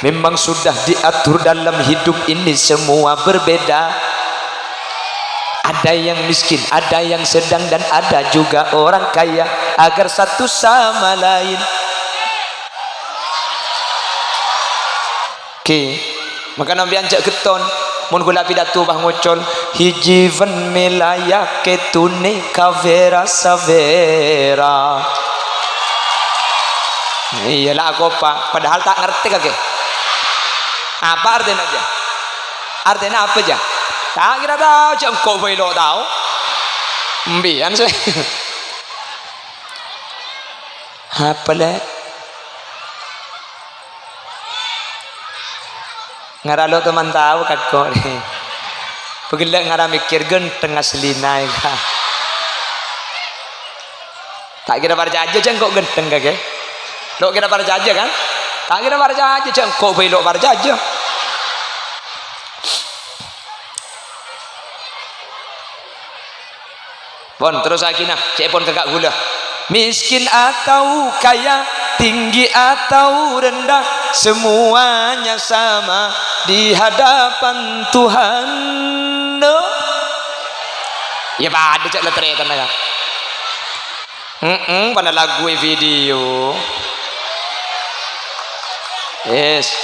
Memang sudah diatur dalam hidup ini semua berbeda. Ada yang miskin, ada yang sedang, dan ada juga orang kaya, agar satu sama lain. Oke, maka Nabi anjak keton mun gula pidato bah ngocol hijivan melaya ketune kavera savera. Iyalah aku pak, padahal tak ngerti kage. Apa artinya aja? Artinya apa aja? Tak kira tahu, jangan kau belok tahu. Mbian sih. Apa le? Ngaralo teman tahu kat kau ni. Pegilek ngara mikir genteng asli naik. Tak kira parjaja jangan kau genteng kage. Lo kira parjaja kan? Tak kira parjaja jangan kau belok parjaja. Pon terus lagi nah, cek pon kagak gula. Miskin atau kaya, tinggi atau rendah, semuanya sama di hadapan Tuhan. No. Ya pada cek letretan ya. Pada lagu video. Yes.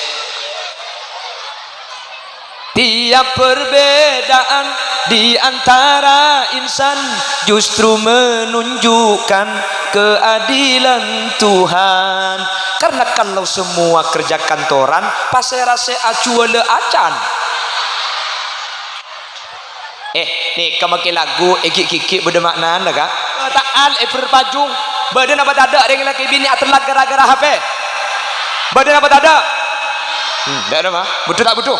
Tiap perbedaan di antara insan justru menunjukkan keadilan Tuhan. Karena kalau semua kerja kantoran pasti rasa acuale acan. Nih kemakin lagu kiki bermakna anda kak. Taal berpajung badan apa tak ada dengan laki bini telat gara-gara HP. Badan apa tak ada? Tak ada mah. Betul tak betul?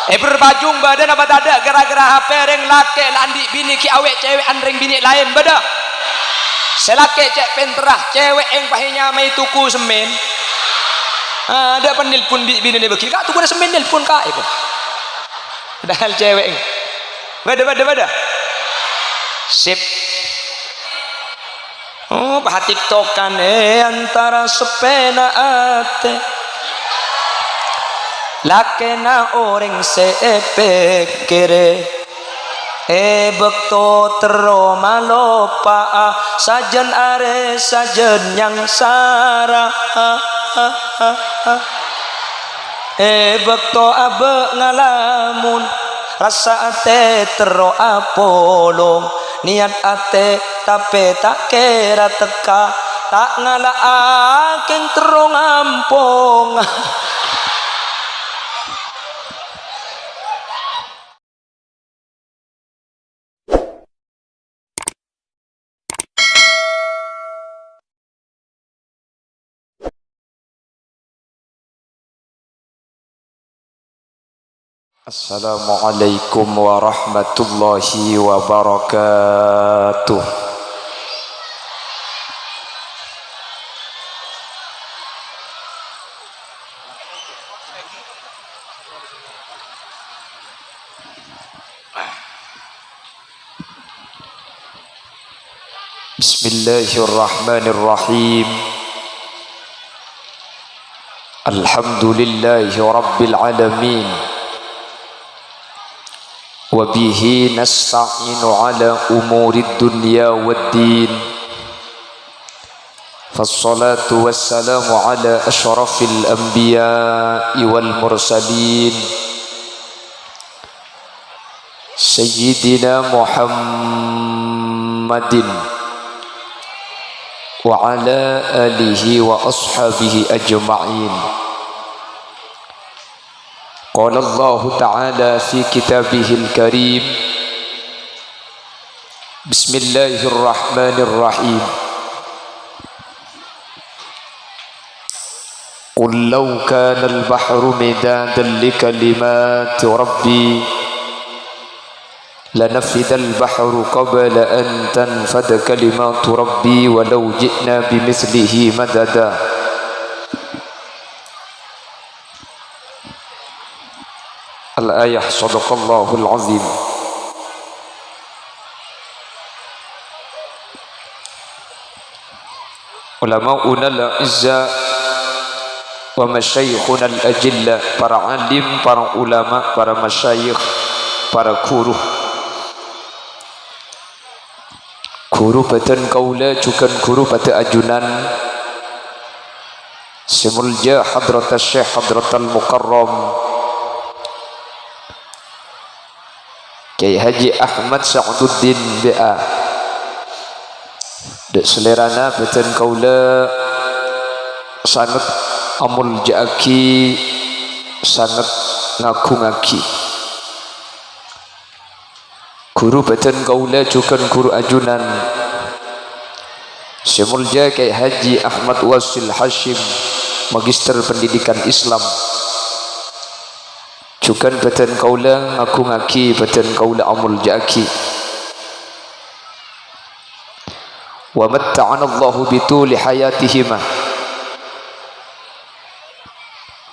Berbajung badan apa tak ada gara-gara HP reng laki landi bini ki awek cewek andreng bini lain beda. Selake cek penterah cewek yang pahinya mai tuku semen. Ada penelpon bini ni beki kak tuku ada semen nelpon kak itu. Padahal cewek beda. Sip. Oh, bah tiktokan antara sepena ate. Lakena orang sepekere bekto teroma lopa sajen are sajen yang sara bekto abe ngalamun rasa ate tero apolong niat ate tapi tak kira teka tak ngala akeng tero ngampong. Assalamualaikum warahmatullahi wabarakatuh. Bismillahirrahmanirrahim. Alhamdulillahi rabbil alamin. Wabihi nasta'inu ala umuri dunya waddin. Fassalatu wassalamu ala ashrafil anbiya'i wal mursalin Sayyidina Muhammadin wa ala alihi wa ashabihi ajma'in. Qala Allah Ta'ala fi kitabihil karim. Bismillahirrahmanirrahim. Qul law kana al-bahru midadan li kalimati rabbi lanafida al-bahru qabla an tanfada kalimatu rabbi walau ji'na bimithlihi madada. Al-ayah sadaqallahul azim. Ulama'una al-izza wa masyayikhuna al-ajilla, para alim, para ulama, para masyayikh, para guru batan kaula, cukan guru pada ajunan semulja hadrat Syekh Hadrat Al-Mukarram Kiai Haji Ahmad Sa'duddin BA. Dek selerana batan kaula sangat amul jaki, sangat ngaku ngaki. Guru batan kaula cukan guru ajunan semulja Kiai Haji Ahmad Wasil Hashim, Magister Pendidikan Islam. Cukan batan kaula ngaku ngaki, batan kaula amul jaki. Wa matta'ana Allahu bituli hayatihima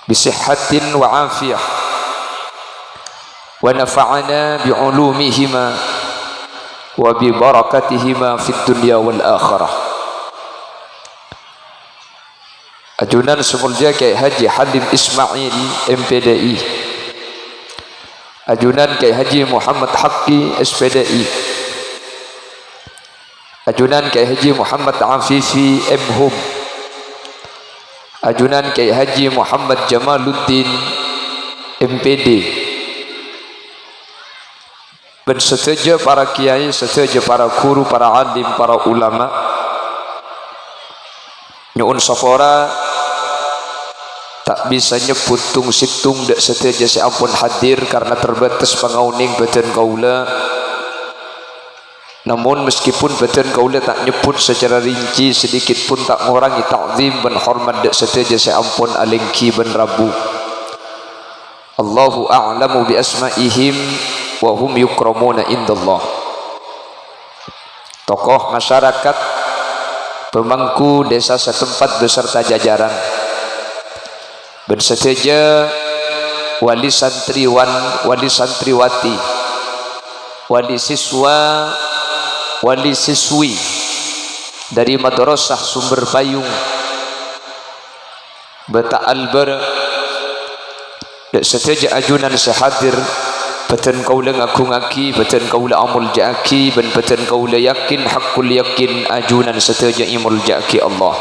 bisihhatin wa afiyah wa nafa'ana bi'ulumihima wa bi barakatihima fid dunya wal akhirah. Ajunan semulja Kiai Haji Halim Ismail MPDI, ajunan Kiai Haji Muhammad Haqqi SPDI, ajunan Kiai Haji Muhammad Afifi MHUM, ajunan Kiai Haji Muhammad Jamaluddin MPD, dan setuju para kiai, setuju para guru, para alim, para ulama. Nyuun sapora tak bisa nyebut tung situng dak setuju seampun hadir karena terbatas pangauning batan kaula. Namun meskipun batan kaula tak nyebut secara rinci, sedikit pun tak ngurangi ta'zim dan hormat dak setuju seampun alengki ben rabu. Allahu a'lamu bi asma'ihim wa hum yukramuna indallah. Tokoh masyarakat, pemangku desa setempat beserta jajaran, bersetuju wali santriwan, wali santriwati, wali siswa, wali siswi dari Madrasah Sumber Payung Bata Albar, bersetuju ajunan sehadir batan kaula ngaku ngaki, batan kaula amul jaki, dan batan kaula yakin hakul yakin ajunan setuju imul jaki Allah.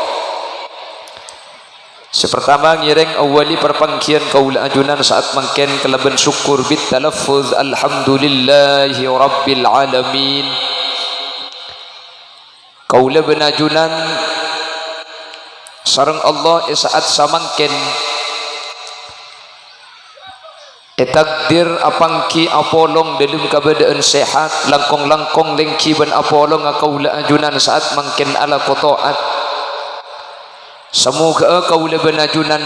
Sepertama ngireng awali perpangkian kaula ajunan saat mangken kelaban syukur bit talaffuz alhamdulillahi rabbil alamin. Kaula benajunan sareng Allah saat samangken takdir apangki apolong dalam keadaan sehat, langkong-langkong lengki ban apolong kaula ajunan saat mangken ala kotoat. Semoga kaula benajunan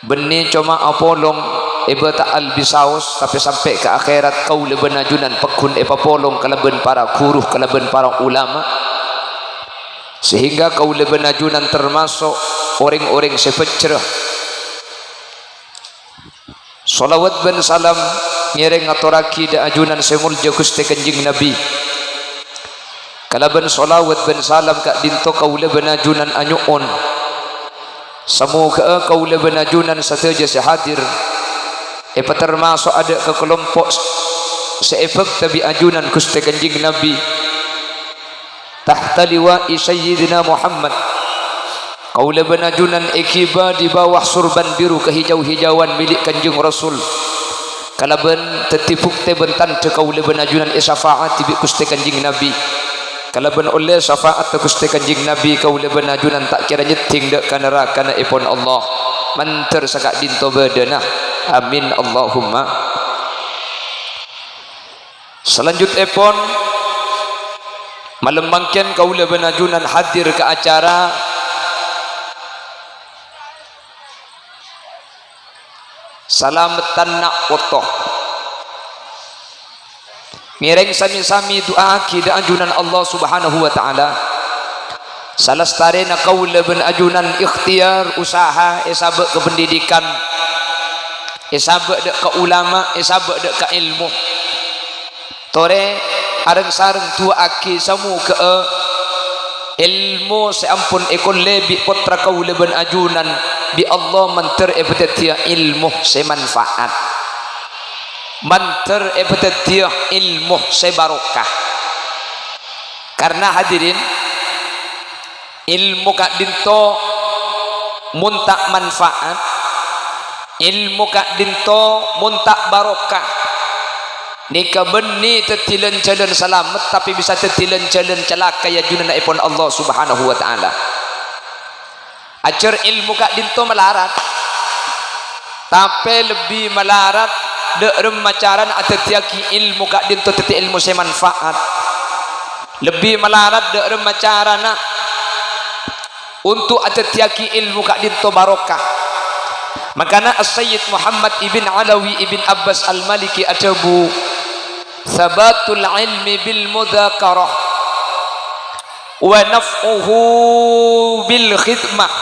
benih cuma apolong ibata albisaus, tapi sampai ke akhirat kaula benajunan pekun epapolong kalaban para guru, kalaban para ulama, sehingga kaula benajunan termasuk orang-orang sepecrah. Salawat ben salam ngireng ngaturaki da ajunan semulja Gusti Kanjeng Nabi. Kalaban salawat ben salam kak dinto kaula benajunan anyuon. Semoga kaula benajunan sateja sehadir termasuk ada ke kelompok seefek tabi ajunan Gusti Kanjeng Nabi tahta liwa'i Sayyidina Muhammad. Kaula benajunan ikiba di bawah surban biru kehijau-hijauan milik Kanjeng Rasul. Kalaban tetipuk te bentan te kaula benajunan syafaat bi Gusti Kanjeng Nabi. Kalaban oleh syafaat te Gusti Kanjeng Nabi kaula benajunan tak kira nyeting dak ka neraka na ipun Allah. Manter sakak dinto badanah. Amin Allahumma. Selanjutnya pun malembangkan kaula benajunan hadir ke acara salamatan nak foto mireng sami-sami doa kita ajunan Allah subhanahu wa ta'ala. Salastare na kaula ben ajunan ikhtiar usaha esabek ke pendidikan, esabek dek ke ulama, esabek dek ke ilmu. Tore areng sareng tua aki samu ke ilmu seampun ekon lebi potra kaula ben ajunan bi Allah manter ebetetia ilmu semanfaat, manter ebetetia ilmu sebarokah. Karena hadirin, ilmu kak dinto muntak manfaat, ilmu kak dinto muntak barokah. Nika beni tetilen jalan selamat tapi bisa tetilen jalan celaka ya junana ipon Allah Subhanahu wa taala. Ajar ilmu kak dinto melarat, tapi lebih melarat de remacaran atetiaki ilmu kak dinto teti ilmu semanfaat. Lebih melarat de remacarana untuk atetiaki ilmu kak dinto barokah. Makana As-Sayyid Muhammad ibn Alawi ibn Abbas Al-Maliki ajabu sabatul ilmi bil mudzakarah wa naf'uhu bil khidmah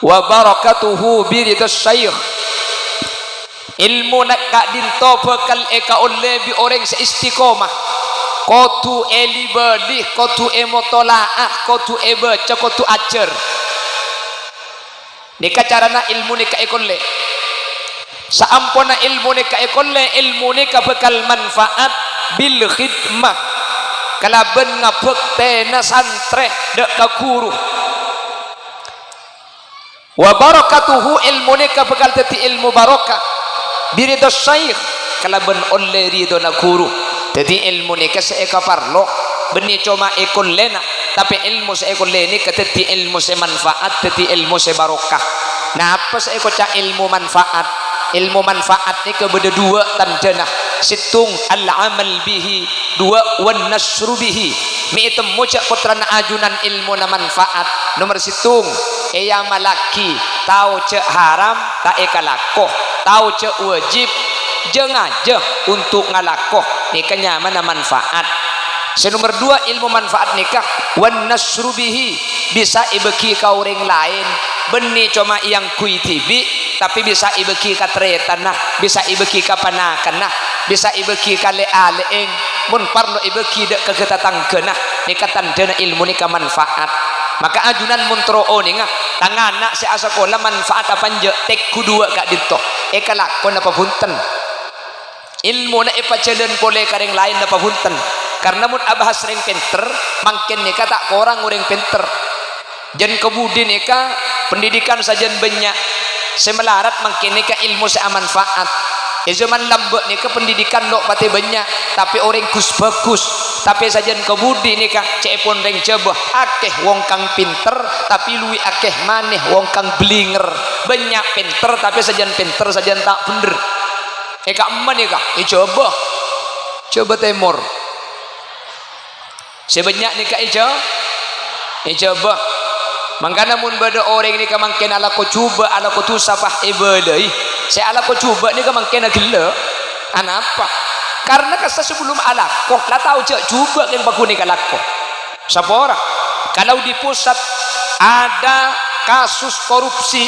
wa barakatuhu bi ridha syekh. Ilmu nak kak dinto bekal eka oleh bi orang seistiqomah, kotu eli belih, kotu emotolaah, kotu baca, kotu ajar. Nika carana ilmu nika ekolle. Saampona ilmu nika ekolle, ilmu nika bekal manfaat bil khidmah. Kalaben ngabektena santre dek kakuru. Wa barakatuhu ilmu nika bekal teti ilmu barokah. Biridho syekh kalaben olle ridho na guru. Jadi ilmu nika seeka parlo beni cuma ekollena, tapi ilmu seekolle ni keteti ilmu semanfaat, teti ilmu sebarokah. Nah apa seeko ca ilmu manfaat? Ilmu manfaat ni kebeda dua tandana, situng al-amal bihi, dua wan nasru bihi. Mi temu cak putrana ajunan ilmu na manfaat. Nomor situng eya malaki tahu cak haram tak eka lakoh, tahu cak wajib jeng aja untuk ngalakoh nikahnya mana manfaat. Senomor dua ilmu manfaat nikah wan nasru bihi, bisa ibeki ka orang lain beni cuma yang kuitibi tapi bisa ibeki ka tretanah, bisa ibeki ka panakanah, bisa ibeki ka lealeeng mun parlo ibeki dek kegetatangkeunah nikah tandana ilmu nikah manfaat. Maka ajunan muntro ninga tangana si asakola manfaat apa nje tek kudua kak dinto eka lakon apa punten ilmu na ipajalan pole kareng lain apa punten. Karena mun abah sering pinter mangken nika tak korang orang pinter jen kebudi nika pendidikan sajen banyak semelarat mangken nika ilmu seamanfaat. Zaman lambek nika pendidikan dok pati banyak tapi orang kus bagus, tapi sajen kebudi nika cepon reng jebah akeh wong kang pinter tapi lui akeh maneh wong kang blinger. Banyak pinter tapi sajen pinter sajen tak bener. Eka eman nika coba temor sebanyak nika ijabah. Mangkana mun bada orang nika mangken ala ko cuba ala ko tu sapah ibadai saya ala ko cuba nika mangken gila anapa? Karena kasa sebelum ala ko la tahu cak cuba yang baku nika lakko sapora. Kalau di pusat ada kasus korupsi,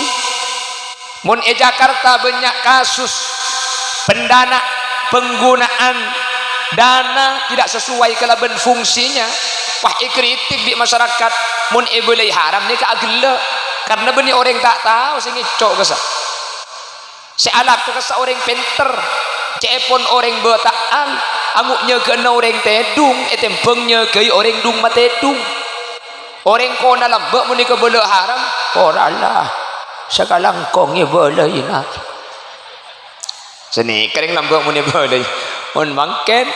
mun Jakarta banyak kasus pendana penggunaan dana tidak sesuai kalaban fungsinya. Wah kritik di masyarakat mun ibulai haram ni ka agla karena beni orang tak tahu sing ngicok kesa si alak tu kesa orang pinter cepon orang betaan anguknya kena orang tedung etempengnya gay orang dung matedung orang kona lambak mun ka bela haram oralah sakalang kong ibulai nak seni kering lambak mun ibulai mun mangken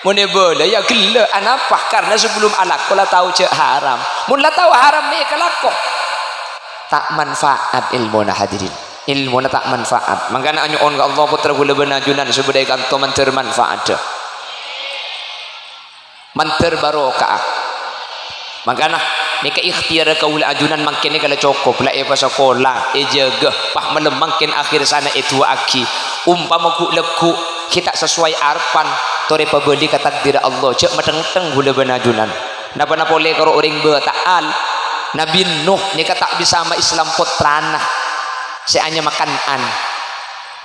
mun boleh ya gila anapa? Karena sebelum alak la tahu cek haram mun la tahu haram ni kalako tak manfaat ilmu na hadirin, ilmu na tak manfaat. Makanya anyu on ka Allah putra gula benajunan sebudai kanto manter manfaat manter barokah. Makanya nika ikhtiar kaula ajunan mangkin ni kala cokop la e pasakola e jaga pah malam mangkin akhir sana itu aki umpama ku leku kita sesuai arpan tore pabeli ka takdir Allah cek mateng-teng gula benajunan napa boleh karo orang betaal Nabi Nuh nika tak bisa sama Islam putrana seanya makanan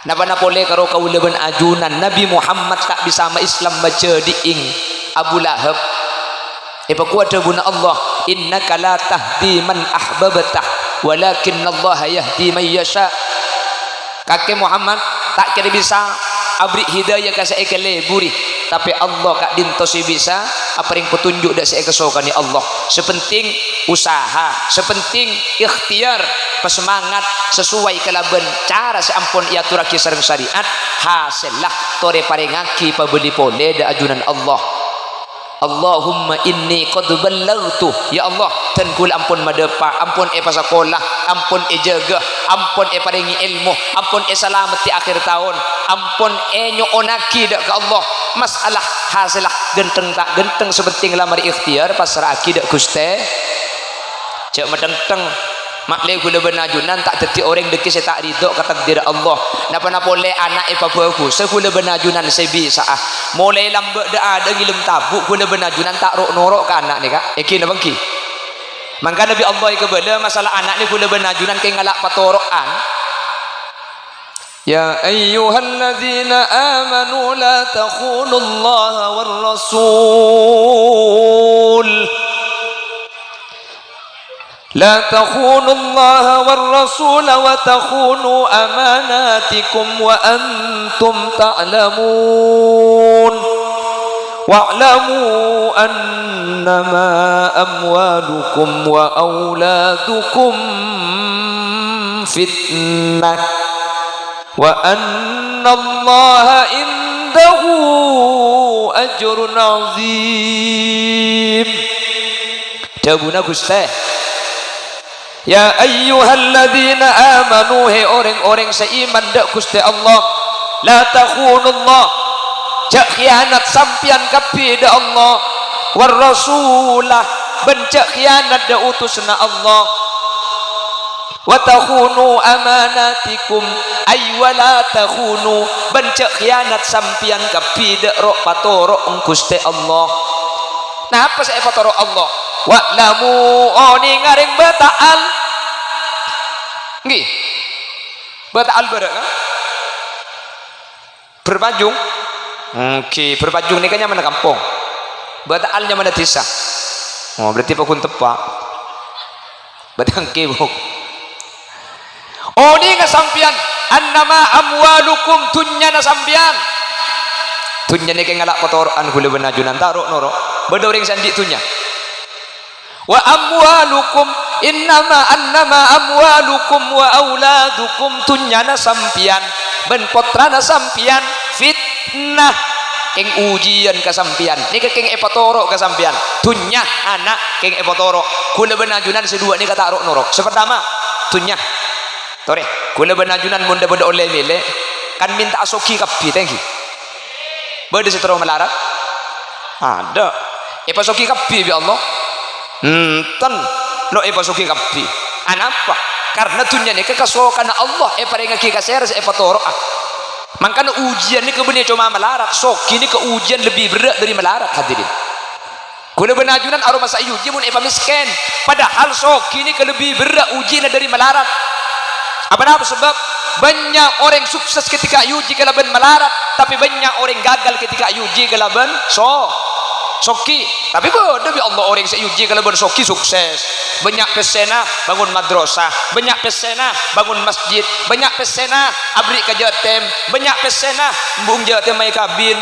napa boleh karo kaula benajunan Nabi Muhammad tak bisa sama Islam baca diing Abu Lahab ipa kuat guna Allah innaka la tahdi man ahbabta walakinallaha yahdi man yasha. Kakek Muhammad tak kira bisa abri hidayah ka saya keleburi, tapi Allah kak dintosi bisa apa yang petunjuk dak saya kesokan ya Allah. Sepenting usaha, sepenting ikhtiar, pesemangat sesuai kelaban cara seampun ia turaki sareng syariat, hasillah tore parengaki pabeli pole da ajunan Allah. Allahumma inni qad ballaghtu, ya Allah ten kul ampun madepa, ampun pasakolah, ampun jaga, ampun paringi ilmu, ampun selamat di akhir tahun, ampun nyoonaki dak ke Allah. Masalah hasilah genteng tak genteng sepenting lamar ikhtiar pasrah akidah Gusti. Cek medeng-teng maklek kula benajunan tak dadi orang deki saya tak ridho ke takdir Allah. Napa-napa oleh anak bagus sekula benajunan saya bisa mulai lambat dah ada ngilem tabuk kula benajunan tak rok norok ke anak ni kak iki na bangki. Mangka Nabi Allah kebala masalah anak ni kula benajunan ke ngalak patorokan. Ya ayyuhalladzina amanu la takhunullaha war rasul. لا تخونوا الله والرسول وتخونوا أماناتكم وأنتم تعلمون واعلموا أنما أموالكم وأولادكم فتنة وأن الله عنده أجر عظيم. Jawabuna Gusti. Ya ayyuhalladzina amanu, he orang-orang seiman dak Gusti Allah, la takhunullah, jak khianat sampian kapi da Allah, war rasulah bencak khianat da utusna Allah, wa takhunu amanatikum ay wala takhunu bencak khianat sampian kapi da rok patoro Gusti Allah. Nah apa saya patoro Allah? Wa'lamu oni ngaring bata'al nggih bata'al barek kan berbajung nggih berbajung ni kan mana kampung bata'alnya mana desa. Oh berarti pakun tepak batang kebuk oni ngasampian annama amwalukum tunyana sampian tunya ni kan ngalak kotoran kula benajunan taruk norok bedoreng sandi tunya. Wa amwalukum annama amwalukum wa auladukum tunyana sampian ben potrana sampian fitnah keng ujian kasampian nika keng epatoro kasampian tunya anak keng epatoro kula benajunan sedua ni kata arok norok. Sepertama tunya tore kula benajunan munda beda oleh mele kan minta asoki kapi thank you beda setero melarat ada epasoki kapi bi Allah ten lo pasuki kapi anapa karena tunya ni kekasokan Allah paringaki kaser patoro mangkana ujian ni kebeni cuma melarat soki ni ke ujian lebih berat dari melarat hadirin. Kula benajunan aroma sa ujian mun miskin padahal soki ni ke lebih berat ujian dari melarat. Apa sebab banyak orang sukses ketika uji kalaban melarat tapi banyak orang gagal ketika uji kalaban soki. Tapi demi Allah orang seuji kalau bersoki sukses. Banyak pesena bangun madrasah, banyak pesena bangun masjid, banyak pesena abri ka jatem, banyak pesena embung jatem mai kabin.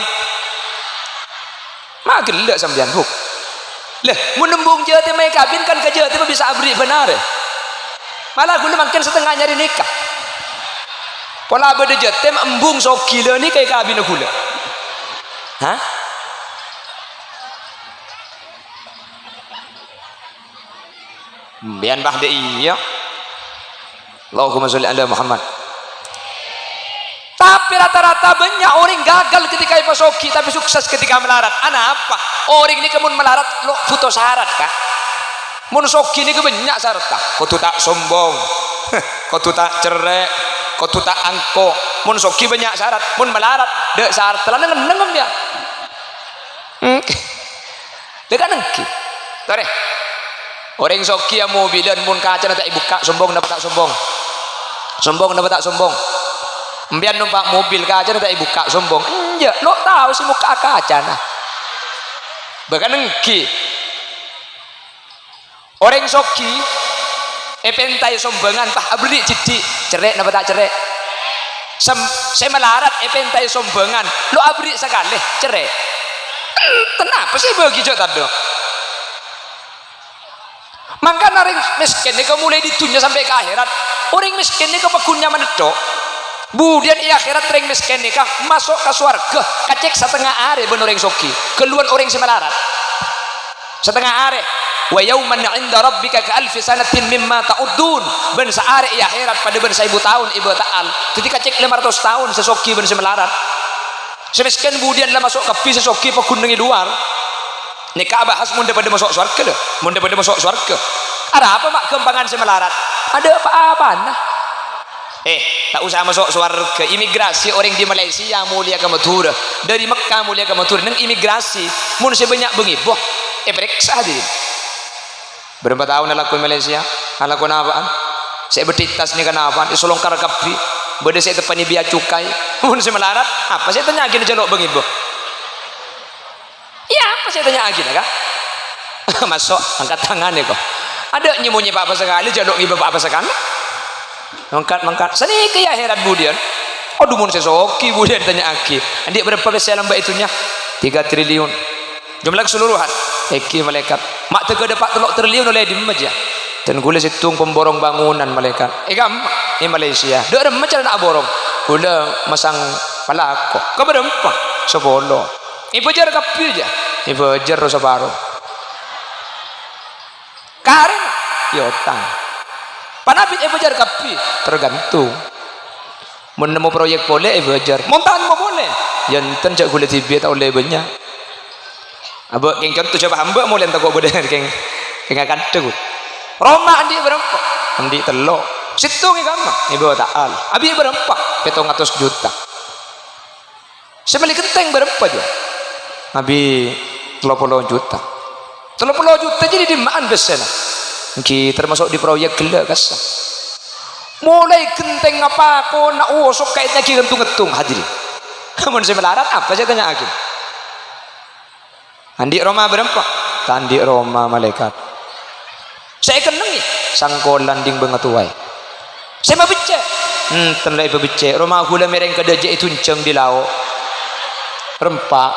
Mak gelak sampean huk. Lah mun embung jatem mai kabin kan ka jatem bisa abri benar. Malah gula makin setengah nyari nikah. Pola bede jatem embung soki le ni kai kabin gula. Hah? Bian bah de iya Allahumma sholli ala Muhammad. Tapi rata-rata banyak orang gagal ketika ipasoki tapi sukses ketika melarat. Apa? Orang ini kemun melarat lo foto syarat kah? Mun soki ini banyak syarat kah? Kau tu tak sombong, kau tu tak cerai, kau tu tak angko. Mun soki banyak syarat, mun melarat dek syarat telah nengem dia. Dekat nengki. Tore. Orang soki yang mobilan mun kaca nak tak buka sombong dapat tak sombong. Sombong dapat tak sombong. Mbian numpak mobil kaca nak tak buka sombong. Enggak, lo tahu sih muka kaca nah. Bahkan nengki. Orang soki pentai sombengan pah abri cici cerek napa tak cerek saya melarat pentai sombengan lo abri sekali cerek kenapa sih begitu tadi maka orang miskin ini mulai ditunya sampai ke akhirat orang miskin ini kepegunnya menedok kemudian di akhirat orang miskin ini masuk ke surga kacek setengah hari ben orang soki keluar orang semelarat setengah hari wa yauman 'inda rabbika ka alfi sanatin mimma ta'udun ben saare di akhirat pada ben 1000 tahun ibu ta'al jadi kacek 500 tahun sesoki ben semelarat semiskin kemudian lah masuk ke sesoki pegunungi luar nikah bahas mun daripada masuk surga dah mun daripada masuk surga ada apa mak kembangan semelarat ada apa-apa nah tak usah masuk surga imigrasi orang di Malaysia mulia ke Madura dari Mekah mulia ke Madura nang imigrasi mun sebanyak bengiboh periksa diri berapa tahun ala ku Malaysia ala ku apaan saya bertitas ni kenapa disolongkar kapi beda saya tepani biaya cukai mun semelarat apa saya tanya lagi jaluk bengiboh iya apa saya tanya lagi kak masuk angkat tangan ya kok ada nyemunyi apa sekali jaluk ibu apa sekali mangkat seni ke akhirat budian aduh mun sesoki budian tanya lagi adik berapa besar lambak itunya 3 triliun jumlah keseluruhan malaikat mak tega dapat 3 triliun oleh di aja dan gula situng pemborong bangunan malaikat Malaysia dek remah cara nak borong gula masang palako kau berempat 10 ibu jar kapi aja ibu jar rosa baru karen yotang panapit ibu jar kapi tergantung menemu proyek boleh ibu jar montahan mau boleh jantan cak gula tibi tak boleh banyak abang yang contoh coba hamba mau lihat takut boleh keng akan tegut Roma andi berempat andi telok situ ni kan ibu ta'al abi berempat 700 juta sebeli kenteng berempat je abi 30 juta jadi di maan besar kita termasuk di proyek gila kasar mulai kenteng apa kau nak sok kaitnya ki gentung-gentung hadirin namun saya melarat apa saya tanya lagi andi Roma berempat tandi Roma malaikat saya kenangi sangkolan ding bengatuai saya mau becek tenlai becek Roma gula mereng kedaja itu enceng di laut rempak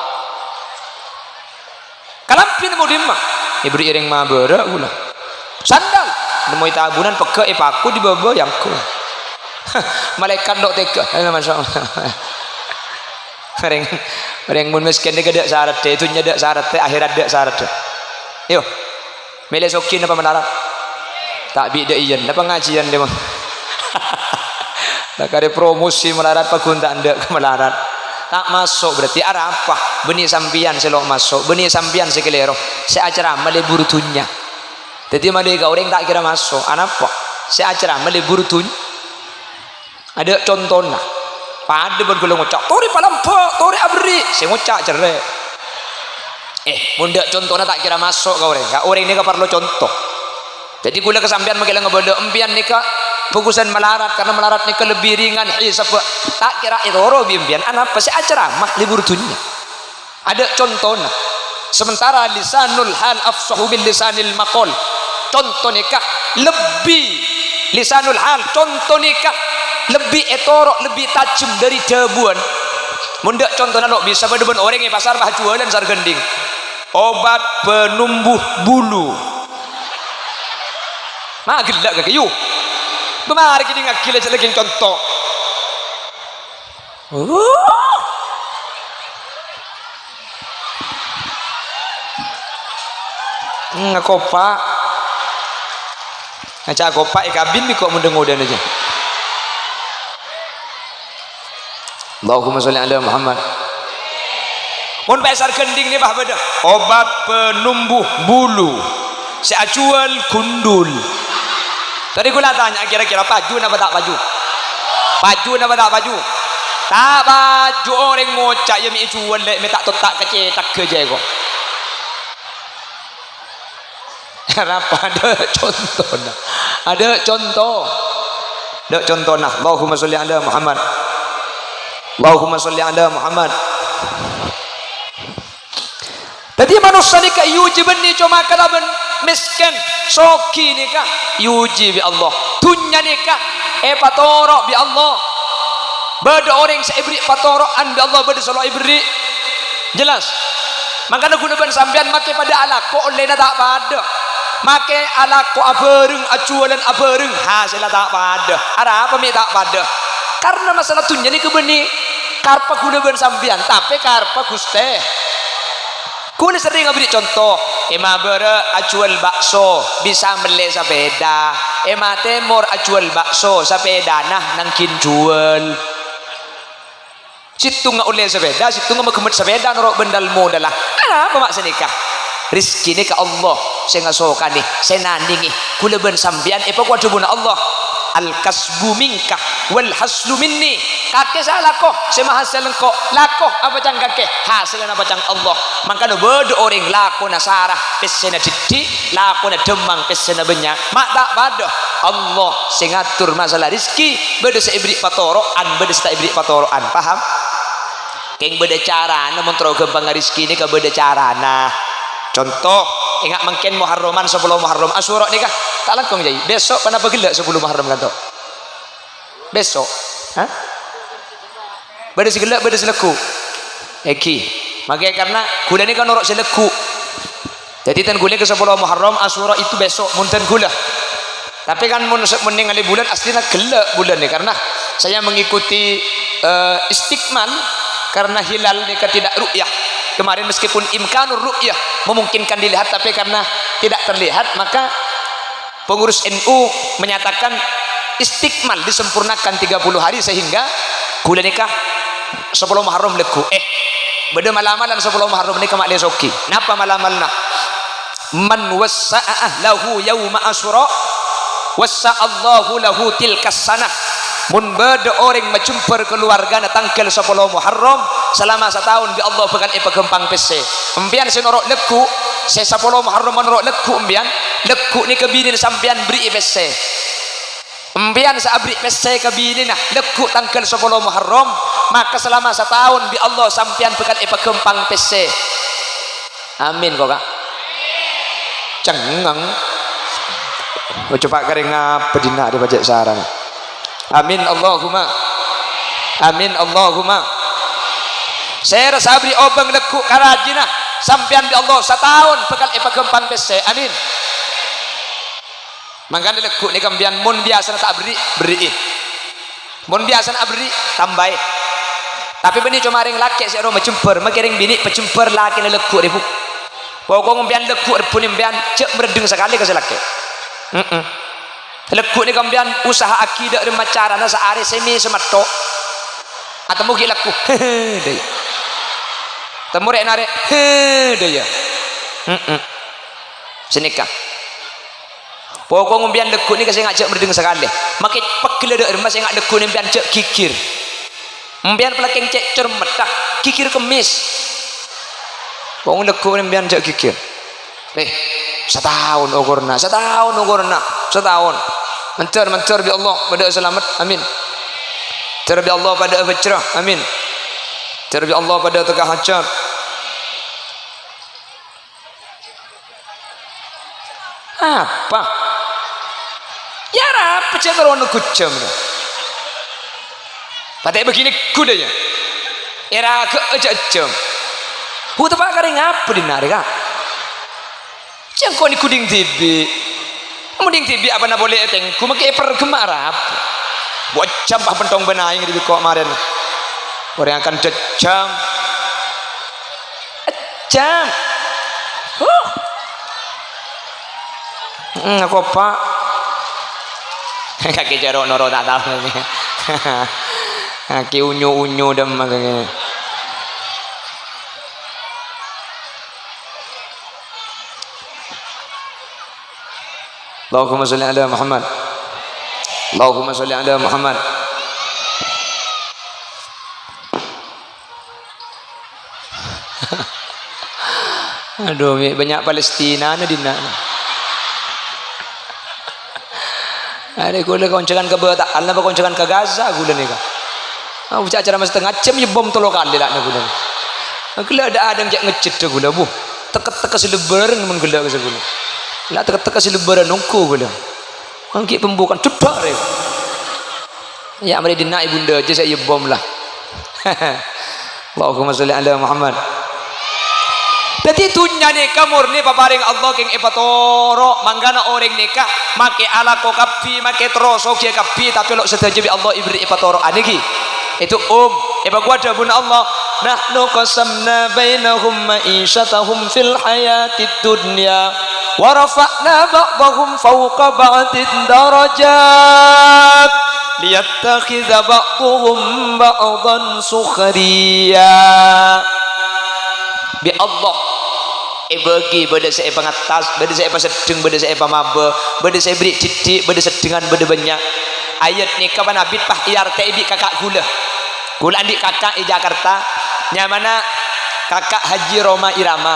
kalampin mau dimah ibri iring mabera gula sandal nemui tabunan peke paku di bawah yangku malaikat dok tega masyaallah mereng mun miskin dia gedak syarat itu nyedak syarat akhirat dak syarat yo milih sokin apa melarat tak bida iyan apa pengajian dia mah tak ada promosi melarat pakun tak ada melarat tak masuk berarti ada apa benih sambian selok masuk benih sambian sekelero saya acara melebur tunya jadi mereka orang tak kira masuk apa saya acara melebur tunya ada contohnya pada bergulung ngucap tori palampa tori abri saya ngucap cerai mundak contohnya tak kira masuk kau orang ni perlu contoh jadi gula kesampian mengilang ngebodoh empian ni bagusan melarat karena melarat ni lebih ringan hisap tak kira itu orang bimbingan anak pasti acara mah libur dunia ada contohnya sementara lisanul hal afsahu bil lisanil maqal contoh nikah lebih lisanul hal contoh nikah lebih etorok lebih tajam dari jabuan mundak contohnya lo bisa berdeban orang yang pasar bah jualan sar gending obat penumbuh bulu mah gelak ke kayu kemari kita ngakil aja lagi contoh ngakopa ngaca kopa ikabin di kok mendengodan aja Allahumma sholli ala Muhammad mun pasar gending ni bah beda obat penumbuh bulu seacual gundul tadi gula tanya kira-kira baju apa tak baju apa tak baju tak baju orang ngocak ya mi cuan lek mi tak totak kecetak ke je kok apa ada contoh nah Allahumma sholli ala Muhammad Allahumma sholli ala Muhammad. Jadi manusia ni kayu jiban ni cuma kalaban miskin soki nikah yuji bi Allah dunya nikah patoro bi Allah beda orang seibri patoroan bi Allah beda solo ibri jelas makanya guna ban sampean make pada alako oleh tak pada make alako abereng acualan abereng hasil tak pada ada apa mi tak pada karena masalah dunya ni kebeni karpa guna ban sampean tapi karpa guste kuna sering beri contoh ema bere acual bakso bisa beli sepeda ema temor acual bakso sepeda nah nangkin jual situ nggak oleh sepeda situ nggak kemet sepeda norok bendal modalah apa maksud nikah rizki ni ke Allah saya ngasokan nih saya nandingi kula ben sambian apa kuat jubuna Allah al kasbu minkah wal haslu minni kakek saya lakoh saya hasil engkau lakoh apa cang kakek hasilnya apa cang Allah makanya beda orang lakoh nasarah pesena didi lakoh na demang pesena banyak mak tak pada Allah saya ngatur masalah rizki beda saya ibri patoroan beda saya ibri patoroan paham keng beda cara namun terlalu gampang rizki ini ke beda cara nah contoh ingat mungkin Muharraman sebelum Muharram Asyura ni kah tak langkong jadi besok pada gelak sebelum Muharram kan tu besok ha beda segelak beda seleku eki makanya karena gula ni kan norok seleku jadi tan gula ke sebelum Muharram Asyura itu besok munten gula tapi kan mending ali bulan aslinya gelak bulan ni karena saya mengikuti istiqmal karena hilal ni tidak ru'yah kemarin meskipun imkanur ru'yah memungkinkan dilihat tapi karena tidak terlihat maka pengurus NU menyatakan istiqmal disempurnakan 30 hari sehingga bulan nikah sebelum Muharram leku beda malamalan sebelum Muharram nikah mak lesoki napa malamalna man wassa'ah lahu yauma asyura wassa'allahu lahu tilkas sanah mun beda orang menjumper keluarga na tangkel 10 Muharram selama setahun bi Allah pekan gempang pese empian senorok leku se 10 Muharram menorok leku empian leku ni kebinin sampian beri pese empian saabri pese kebinin nah leku tangkel 10 Muharram maka selama setahun bi Allah sampian pekan gempang pese amin kok kak cengang coba kering apa dina di bajak sarang amin Allahumma amin Allahumma saya rasa beri obeng leku karajinah sampian di Allah setahun bekal gempang pese amin makanya leku ni kambian mun biasa tak beri mun biasa nak beri tambah tapi bini cuma ring laki si orang mencemper makiring bini pencemper laki ni leku ribu pokok ngombian leku pun imbian cek berdeng sekali ke laki leku ni kambian usaha akidah dan macarana sehari semi sematok atau mungkin leku deh temu rek narik deh ya senikah pokok ngombian leku ni kasi ngajak berdeng sekali makin pegel ada emas yang leku ni imbian cek kikir imbian pelakeng cek cermet dah kikir kemis pokok leku ni imbian cek kikir setahun ukurna setahun mencar bi Allah pada selamat amin terbi Allah pada bercerah amin terbi Allah pada tegak hajar apa ya apa cakap orang kucam pakai begini kudanya era ke jam hu tepak kering apa dinari kak cengkau ni kuding TV mending TV apa nak boleh tengku makai pergemarap buat campah pentong benai di kok kemarin orang akan jam aku pak kaki jarok noro tak tahu ni kaki unyu dem makanya Allahumma salli ala Muhammad Allahumma salli ala Muhammad aduh banyak Palestina na dina ada gula koncengan ke bata Allah ba koncengan ke Gaza gula ni ka acara mas setengah jam je bom tolo kali lah na gula ni gula ada yang jak ngecet gula bu teka-teka selebaran men gula ke gula Lah teka-teka si lebaran nungku gula. Angki pembukaan cedar ya. Ya mari dina ibunda aja saya bom lah. Allahumma sholli ala Muhammad. Jadi tunya nikah murni paparing Allah keng epatoro manggana orang nikah make ala ko kapi make troso kia kapi tapi lo setuju bi Allah ibri epatoro aniki itu eba gua ada bun Allah nahnu qasamna bainahum ma'isyatahum fil hayatid dunya wa rafa'na ba'dahum fawqa ba'din darajat liyattakhidha ba'dhum ba'dan sukhriya bi Allah bagi beda saya pengatas beda saya sedeng beda saya pamaba beda saya beri didik beda sedengan beda banyak ayat ni kapan abid pah iar ibi kakak gula adik kakak di Jakarta nyamana kakak Haji Roma Irama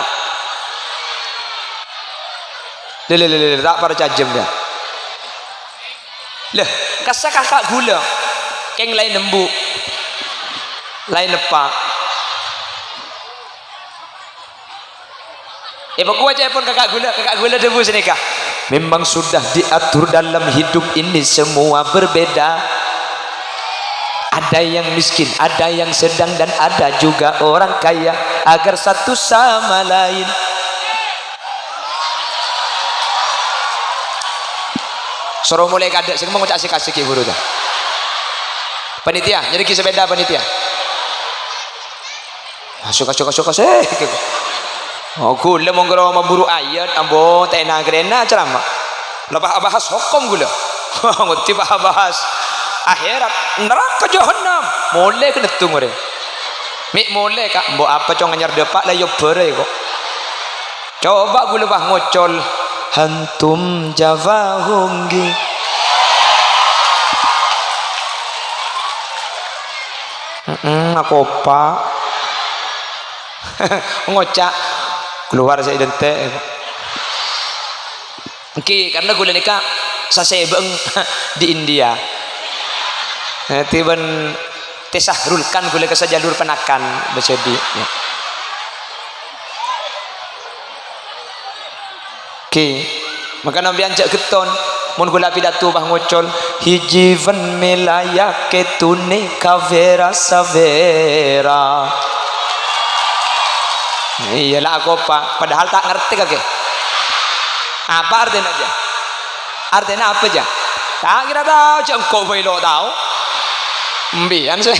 lele tak para cajem dia leh kasa kakak gula keng lain lembu lain lepak gua aja pun kakak gula debu senikah memang sudah diatur dalam hidup ini semua berbeda ada yang miskin ada yang sedang dan ada juga orang kaya agar satu sama lain suruh mulai kadek sing mau kasih guru dah panitia jadi kisah beda panitia suka sih oh gula monggo maburu ayat ambo tena grena ceramah lepas bahas hukum gula ngerti bahas akhirat neraka jahannam mulai kena tunggu re mik mulai kak mbok apa cong nyar depak lah yo bere kok coba gula bah ngocol hantum javahunggi aku pak ngocak keluar saya identik okay, karena gula nikah sasebeng di India tiban tesahrulkan gula ke jalur penakan bersebi ya. Okay. Maka nabi anjak geton mun gula pidato bah ngocol hijivan melaya ketune kavera savera iyalah aku pak padahal tak ngerti kake apa artinya aja artinya apa aja tak kira tahu jangan kau belo tahu mbian sih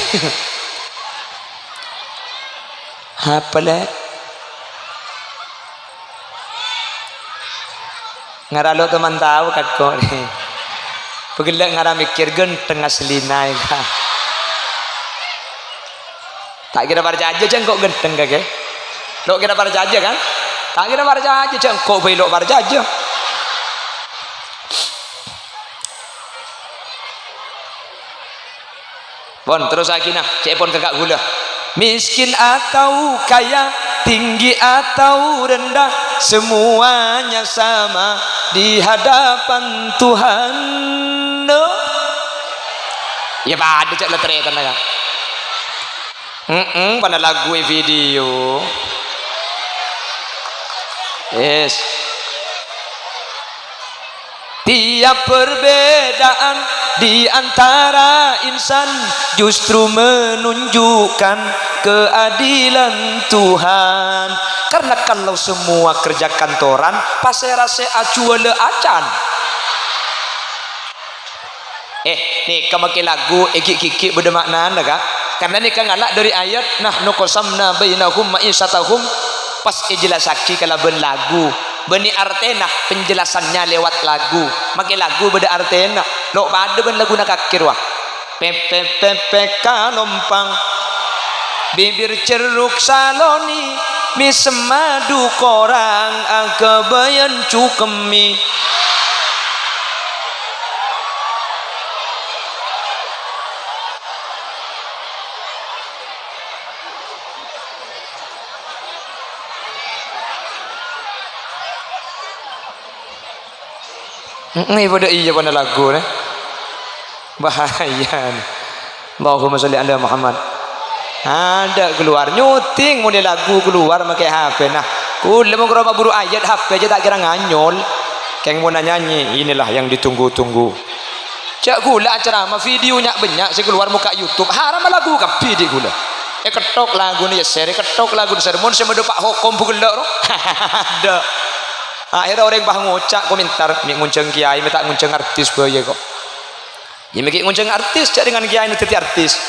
apa le ngaralo teman tahu kakak ni pegilak ngara mikir genteng aslinai kah tak kira parja aja jangan kau genteng kake lo kira para jaja kan tak kira para jaja jangan kau belok para jaja bon terus lagi nah cek pon kakak gula miskin atau kaya tinggi atau rendah semuanya sama di hadapan Tuhan no ya pada cek letre tenaga pada lagu video yes tiap perbedaan di antara insan justru menunjukkan keadilan Tuhan karena kalau semua kerja kantoran pasirase acuale acan nih kemaki lagu kiki beda makna kak karena ini kan ngalak dari ayat nahnu qasamna bainahum ma'isyatahum pas ijelasaki kalau berlagu beni artena penjelasannya lewat lagu make lagu beda artena lo pada ben lagu nak kakir wah pepe kalompang bibir ceruk saloni misemadu korang agabayan cukemi ini pada iya pada lagu nih bahaya nih. Allahumma sholli ala Muhammad ada keluar nyuting mulai lagu keluar pakai HP nah kulit mau kerama buru ayat HP aja tak kira nganyol keng mau nyanyi, inilah yang ditunggu-tunggu. Cak gula ceramah videonya banyak sih keluar muka YouTube. Haram lagu kapi di gula. Ketok lagu ni share, ketok lagu ni share. Mun saya mendapat hukum pukul dak. Ada. Akhirnya orang bah ngocak komentar, mik ngunceng kiai, minta ngunceng artis bae kok. Ya mik ngunceng artis cak dengan kiai nu teti artis.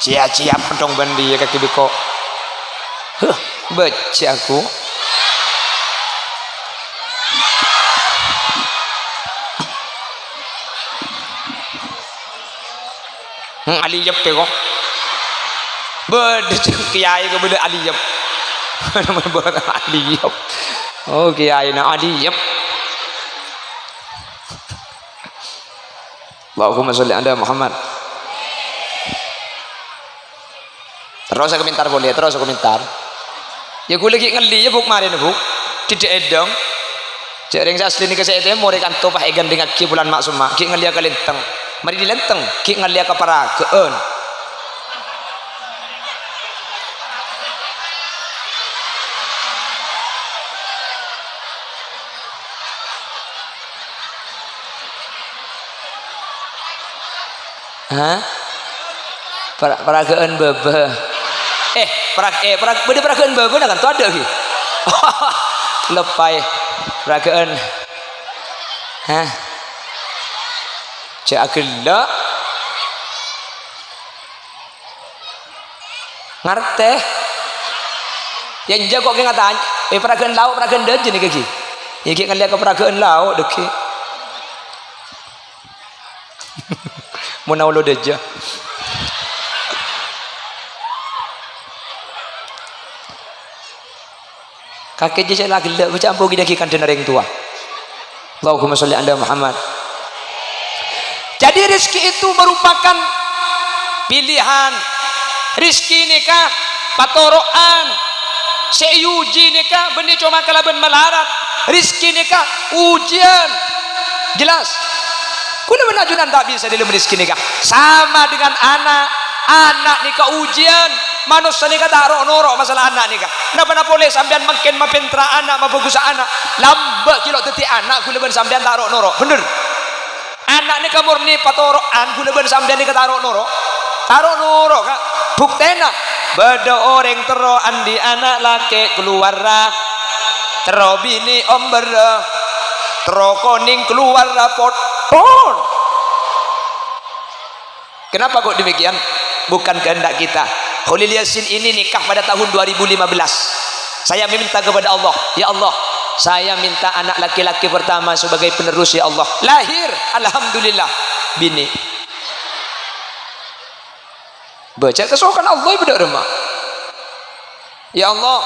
Cia-cia pedong bandi ya kaki beko. Baca aku. Aliyab kok. Bede kiai ke bede aliyab. Nama bede aliyab. Oh kiai na aliyab. Allahumma sholli ala Muhammad. Terus aku komentar boleh, terus aku komentar. Ya gue lagi ngeli ya buk marin buk. Tidak edong. Cek ring asli ni kasih itu mau rekan topah egan dengan ki bulan maksuma. Ki ngeli ka lenteng. Mari dilenteng. Ki ngeli ka parakeun. Hah? Parakeun bebe. Bede parakeun bebe kan tu ada ki. Lepai parakeun. Hah? Cak agelak. Ngarte. Yang jago ke ngataan, parakeun lauk parakeun deje ni ki. Ya ki ngaliak ke parakeun lauk deki. Munaulo deje. Kakek je lagi lek bercampur kita kikan denering tua. Allahumma sholli ala Muhammad. Jadi rezeki itu merupakan pilihan. Rezeki nikah patoroan. Seyuji nikah benih cuma kalaban melarat. Rezeki nikah ujian. Jelas. Kuna menajunan tak bisa dalam rezeki nikah. Sama dengan anak nikah ujian. Manusia nikah taruh norok masalah anak nikah. Kenapa boleh sampean makin mapentra anak mabagus anak. Lambat kilo teti anak gula ben sampean taruh norok. Bener. Anak nikah murni patorokan gula ben sampean nikah taruh norok. Taruh norok kak. Buktena beda orang tero andi anak laki keluar tero bini omber tero koning keluar potong. Kenapa kok demikian? Bukan kehendak kita. Khalil Yasin ini nikah pada tahun 2015. Saya meminta kepada Allah, ya Allah, saya minta anak laki-laki pertama sebagai penerus ya Allah. Lahir, alhamdulillah, bini. Baca kesokan Allah ibu rumah. Ya Allah,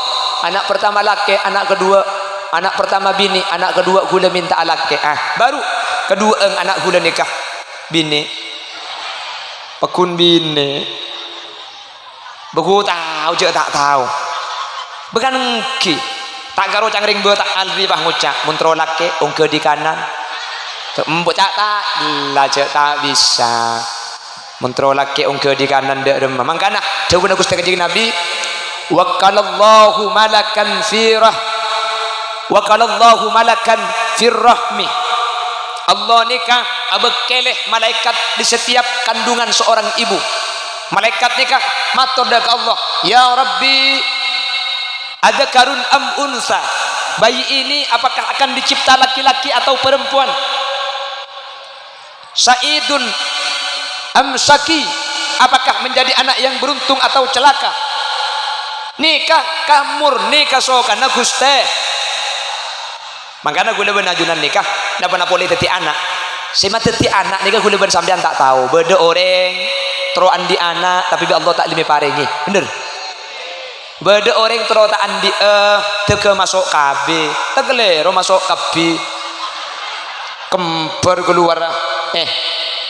anak pertama laki, anak kedua, anak pertama bini, anak kedua gula minta laki. Baru kedua anak gula nikah bini. Pekun bini. Beku tahu je tak tahu. Bukan ki. Tak karo cangring be tak alri bah ngucak muntro laki ungke di kanan. Mbok tak lah je tak bisa. Muntro laki ungke di kanan dak remah. Mangkana dawuh Gusti Kanjeng Nabi waqalallahu malakan firah waqalallahu malakan firrahmi. Allah nikah abekeleh malaikat di setiap kandungan seorang ibu. Malaikat nikah matur dak Allah, ya Rabbi, adzakarun am unsa? Bayi ini apakah akan dicipta laki-laki atau perempuan? Saidun am saki? Apakah menjadi anak yang beruntung atau celaka? Nikah kamur nikah sokana Guste. Makanya gue leben ajunan nikah, ndak pernah boleh teti anak. Sema teti anak nikah gue leben sampean tak tahu. Beda orang teroan di anak tapi Allah tak limi parengi. Bener. Beda orang tero tak andi teke masuk KB, tegelero masuk KB. Kembar keluar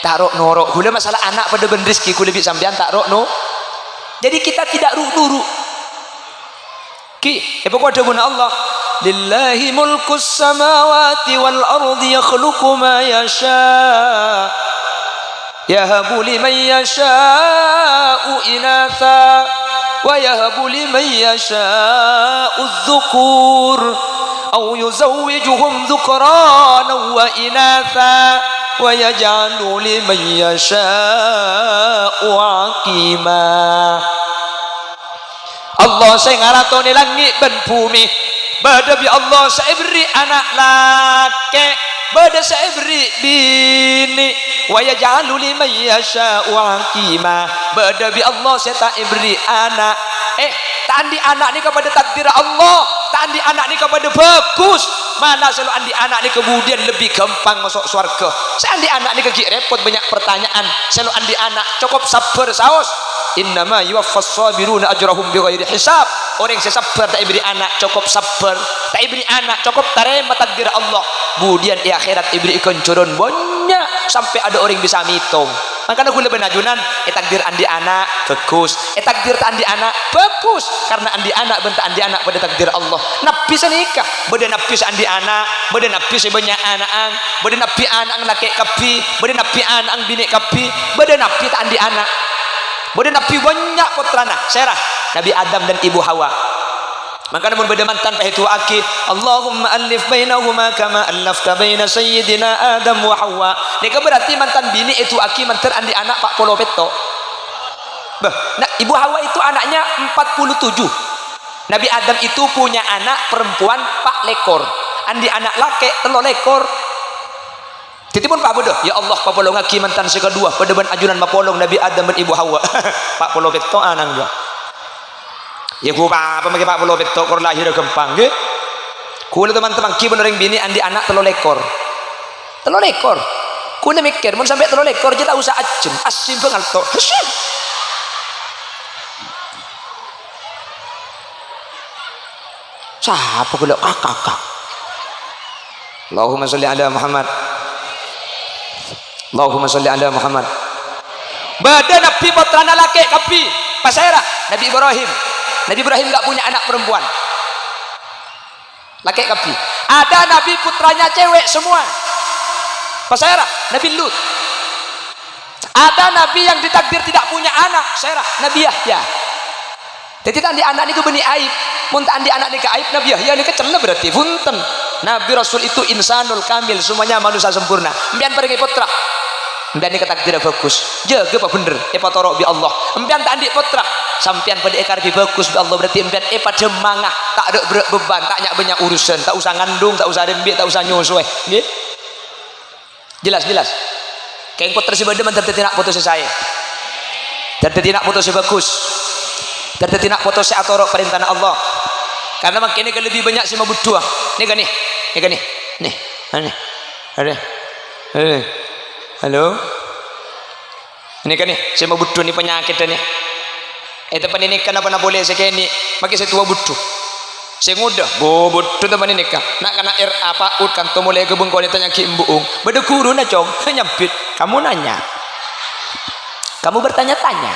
taruh norok. Gula masalah anak pada ben rezeki gue lebih sampean tak no. Jadi kita tidak nuru. Ki, pokok ada guna Allah. Lillahi mulkus samawati wal ardi yakhluqu ma yasha. Yahabu liman yasha'u inatha wa yahabu liman yasha'u adh-dhukur. au yuzawwijuhum dhukrana wa inatha wa yaj'alu liman yasha'u aqima. Allah saya ngaratoni langit dan bumi, bada bi Allah saya beri anak laki, bada saya beri bini, wa yaj'alu liman yasha'u aqima. Bada bi Allah saya tak beri anak. Tak andi anak ni kepada takdir Allah, tak andi anak ni kepada bagus. Mana selalu andi anak ni kemudian lebih gampang masuk surga. Saya andi anak ni kegik repot banyak pertanyaan. Selalu andi anak cukup sabar saus. Innama yuwaffas sabiruna ajrahum bighairi hisab. Orang yang sabar tak ibri anak cukup sabar, tak ibri anak cukup terima takdir Allah. Kemudian di akhirat ibri ikon curun banyak sampai ada orang bisa mitung. Makanya aku lebih najunan takdir andi anak bagus, takdir tak andi anak bagus, karena andi anak bentak andi anak pada takdir Allah. Nabi senikah beda nabi andi anak, beda nabi sebanyak anak ang, beda nabi anak laki kapi, beda nabi anak bini kapi, beda nabi tak andi anak, beda nabi banyak putrana serah Nabi Adam dan Ibu Hawa. Makanya mun beda mantan itu aki Allahumma alif bainahuma kama alafta baina sayyidina Adam wa Hawa. Nika berarti mantan bini itu aki mantan andi anak Pak Polo Peto. Nah, Ibu Hawa itu anaknya 47. Nabi Adam itu punya anak perempuan Pak lekor, andi anak laki 3 lekor. Titipun Pak bodoh, ya Allah Pak Polo ngaki mantan si kedua pada ban ajunan mapolong Nabi Adam dan Ibu Hawa. Pak Polo Peto anang dia. Ya ku apa magi Pak Polo Peto kor lahir gempang nggih. Kula teman-teman ki bener bini andi anak 3 lekor. 3 lekor. Kula mikir mun sampai 3 lekor kita usah ajem, asim pengalto. Hasim. Siapa kula kakak. Allahumma sholli ala Muhammad. Allahumma sholli ala Muhammad. Badan Nabi putrana laki kapi pasera Nabi Ibrahim. Nabi Ibrahim enggak punya anak perempuan. Laki kapi. Ada Nabi putranya cewek semua. Pasera Nabi Lut. Ada Nabi yang ditakdir tidak punya anak, serah Nabi Yahya. Jadi tadi anak niku benih aib. Mun andi anak nika aib Nabi Yahya nika celah berarti punten. Nabi Rasul itu insanul kamil, semuanya manusia sempurna. Mbian pergi putra. Mbian nika takdir bagus. Jaga apa bener? Toro bi Allah. Mbian tak andi putra. Sampian pada ekar bi bagus bi Allah berarti mbian pada mangah, tak ada beban, tak banyak urusan, tak usah ngandung, tak usah dembe, tak usah nyusuh. Nggih. Jelas. Kayak putra si badem terteti nak putus saya. Terteti nak putus bagus. Terteti nak putus atoro perintah Allah. Karena makin ini lebih banyak si mabut dua. Nih kan nih. Ada. Halo. Ini kan nih si mabut dua nih penyakit nih. Teman ini kenapa nak boleh saya ini? Maki saya tua butuh. Saya muda, butuh teman ini kan. Nak kena apa? Kan tu mulai kebun kau ditanya kimbuung. Beda guru na cong, nyampit. Kamu nanya, kamu bertanya-tanya.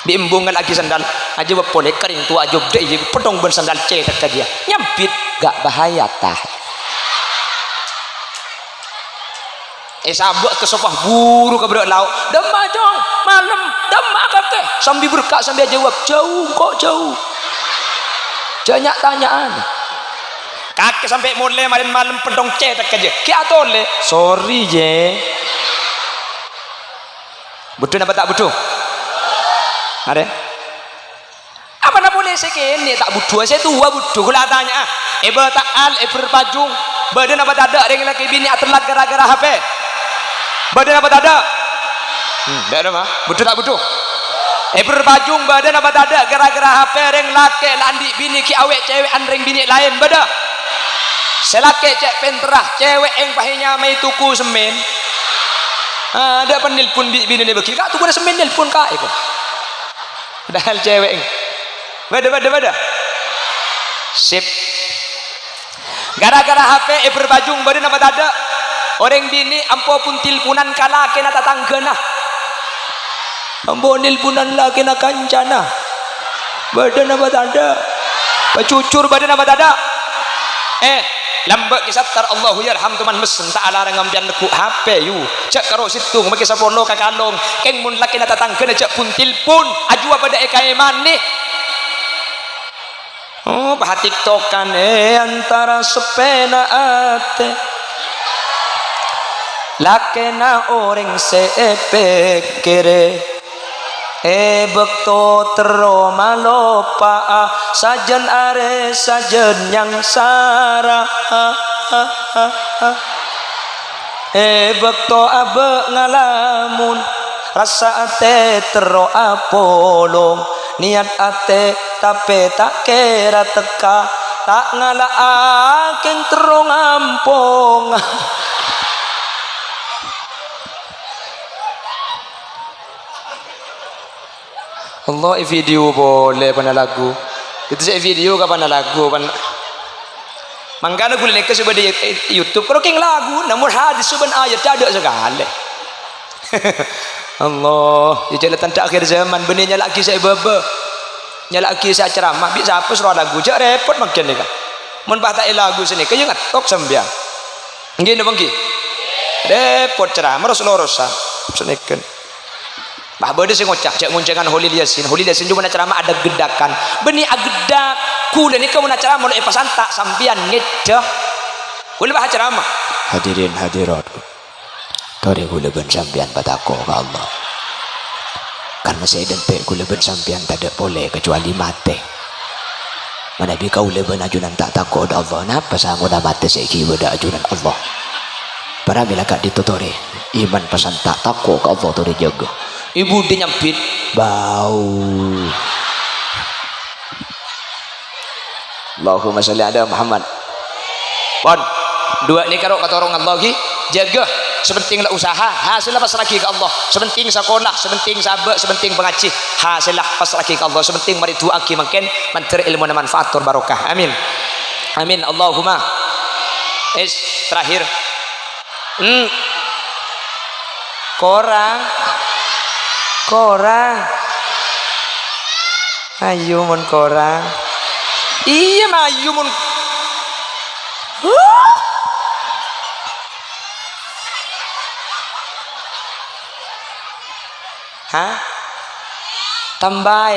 Diembungan lagi sandal. Aja boleh kering tua aja deh. Pedong ben sandal cetak ke dia. Nyampit, gak bahaya tah. Sabuk ke sopah buru ke berak lauk. Demah cong, malam demah kakek. Sambil berkak sambil jawab jauh kok jauh. Banyak tanyaan. Kakek sampai mulai malam pedong cetak aja. Ki atole. Sorry je. Butuh apa tak butuh? Ada? Apa nak boleh sekene tak butuh? Saya tua butuh. Kula tanya. Eba ta'al berpajung. Badan apa tak ada dengan laki bini terlak gara-gara HP. Badan apa tak ada? Tak ada mah. Butuh tak butuh? Berpajung badan apa tak ada gara-gara HP reng laki landi bini ki awek cewek andreng bini lain beda. Selake cek penterah cewek yang pahinya mai tuku semen. Ada penelpon bini ni beki. Kak tuku ada semen nelpon kak itu. Padahal cewek. Beda. Sip. Gara-gara HP berpajung badan apa tak ada? Orang bini ampo pun tilpunan kala kena tatanggana. Ampo nilpunan laki na kancana. Badan apa tak ada? Pacucur badan apa tak ada? Lambak kisattar Allahu yarham tuman mesen tak alarang ngambian leku HP yu. Cak karo situng make sapolo ka kalong. Keng mun laki na tatanggana cak pun tilpun ajua pada ekae maneh. bah tiktokan antara sepena ate lakena orang sepekere bekto tero malopa sajen are sajen yang sara bekto abe ngalamun rasa ate tero apolong niat ate tapi tak kira teka tak ngala akeng tero ngampong. Allah video boleh pana lagu itu saya video kapan lagu pan mangkana gula nek sudah di YouTube kalau keng lagu namun hadis suban ayat ada sekali. Allah ya jalan tanda akhir zaman benihnya lagi saya bebe nyala lagi saya ceramah bisa apa suruh lagu jak repot makin ni kan mun bahasa lagu sini kaya ngetok sembiang nggih napa nggih repot ceramah lorosan senikan bah bade sing ngocak cak nguncengan Holil Yasin cuma ceramah ada gedakan beni agedak kula ni kamu ceramah oleh pasanta sampian ngedah kula bah ceramah hadirin hadirat tore kula ben sampian patako ka Allah kan masih dentek kula ben sampian tak ada boleh kecuali mati mana bi kau leben ajunan tak takut Allah napa sangu dah mati saiki beda ajunan Allah para bila kat ditutore iman pesan tak takut ka Allah tore jaga ibu dia nyampit bau Allahumma sholli ala Muhammad pon dua ni karo kata orang Allah lagi jaga sepentinglah usaha hasilnya pasrah ke Allah sepenting sekolah sepenting sahabat sepenting pengaji hasilnya pasrah ke Allah sepenting mari doa ki makin menteri ilmu dan manfaat barokah amin amin Allahumma terakhir korang ayo mon korang iya mah ayo mon tambah